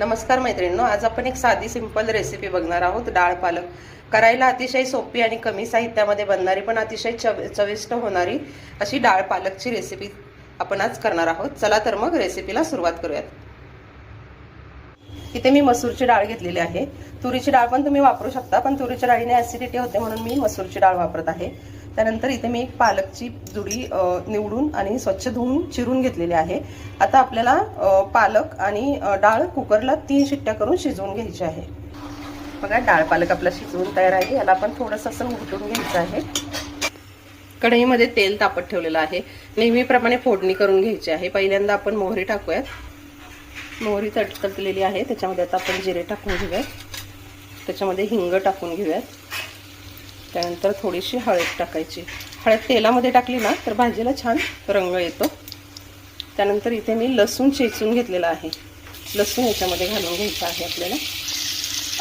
नमस्कार मैत्रिणींनो, आज आपण एक साधी सिंपल रेसिपी बघणार आहोत। डाळ पालक करायला अतिशय सोपी आणि कमी साहित्यामध्ये बनणारी पण अतिशय चविष्ट होणारी अशी डाळ पालकची रेसिपी आपण आज करणार आहोत। चला तर मग रेसिपीला सुरुवात करूयात। इथे मी मसूरची डाळ घेतलेली आहे। तुरीची डाळ पण तुम्ही वापरू शकता, पण तुरीच्या डाळीने ऍसिडिटी होते म्हणून मी मसूरची डाळ वापरत आहे। त्यानंतर इथे मी एक पालकची जुडी निवडून आणि स्वच्छ धुवून चिरून घेतलेली आहे। आता आपल्याला पालक आणि डाळ कुकरला 3 शिट्ट्या करून शिजवून घ्यायची आहे। बघा, डाळ पालक आपला शिजवून तयार आहे। याला आपण थोडंसं असं उलटून घ्यायचं आहे। कढईमध्ये तेल तापत ठेवलेलं आहे। नेहमीप्रमाणे फोडणी करून घ्यायची आहे। पहिल्यांदा आपण मोहरी टाकूयात। मोहरी तडतडलेली आहे, त्याच्यामध्ये आता आपण जिरे टाकून घेऊयात। त्याच्यामध्ये हिंग टाकून घेऊयात। त्यानंतर थोडीशी हळद टाकायची। हळद तेलामध्ये टाकली ना तर भाजीला छान रंग येतो। त्यानंतर इथे मी लसूण चेचून घेतलेला आहे। लसूण याच्यामध्ये घालून घ्यायचा आहे आपल्याला।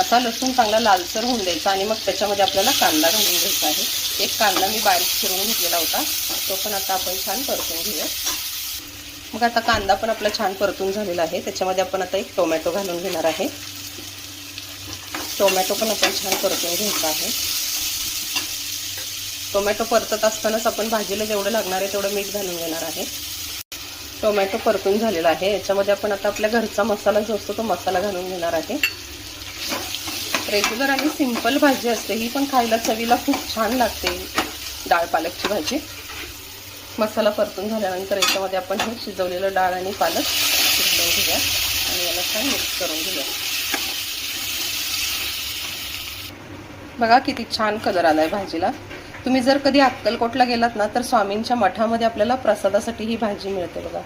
असा लसूण चांगला लालसर होऊन द्यायचा आणि मग त्याच्यामध्ये आपल्याला कांदा घालून घ्यायचा आहे। एक कांदा मी बारीक चिरून घेतलेला होता, तो पण आता आपण छान परतून घेऊया। मग आता कांदा पण आपला छान परतून झालेला आहे। त्याच्यामध्ये आपण आता एक टोमॅटो घालून घेणार आहे। टोमॅटो पण आपण छान परतून घ्यायचा आहे। टोमॅटो परतत असतानाच आपण भाजीला जेवढं लागणार आहे तेवढं मीठ घालून घेणार आहे। टोमॅटो परतून झालेला आहे। याच्यामध्ये आपण आता आपल्या घरचा मसाला जो असतो तो मसाला घालून घेणार आहे। रेग्युलर आणि सिंपल भाजी असते ही, पण खायला चवीला खूप छान लागते डाळ पालकची भाजी। मसाला परतून झाल्यानंतर याच्यामध्ये आपण हे शिजवलेलं डाळ आणि पालक शिजवून घेऊया आणि याला छान मिक्स करून घेऊया। बघा किती छान कलर आलाय भाजीला। तुम्ही जर कधी अक्कलकोटला गेलात ना तर स्वामींच्या मठामध्ये आपल्याला प्रसादासाठी ही भाजी मिळते। बघा,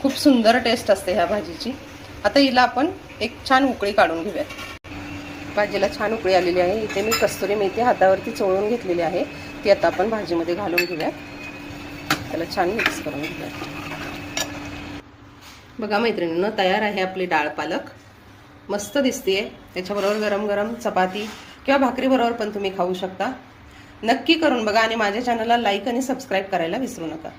खूप सुंदर टेस्ट असते ह्या भाजीची। आता हिला आपण एक छान उकळी काढून घेऊयात। भाजीला छान उकळी आलेली आहे। इथे मी कस्तुरी मेथी हातावरती चोळून घेतलेली आहे, ती आता आपण भाजीमध्ये घालून घेऊयात। त्याला छान मिक्स करून घेऊयात। बघा मैत्रिणींनो, तयार आहे आपली डाळ पालक। मस्त दिसतेय। त्याच्याबरोबर गरम गरम चपाती किंवा भाकरी बरोबर पण तुम्ही खाऊ शकता। नक्की करून बघा आणि माझ्या चॅनलला लाईक आणि सबस्क्राईब करायला विसरू नका।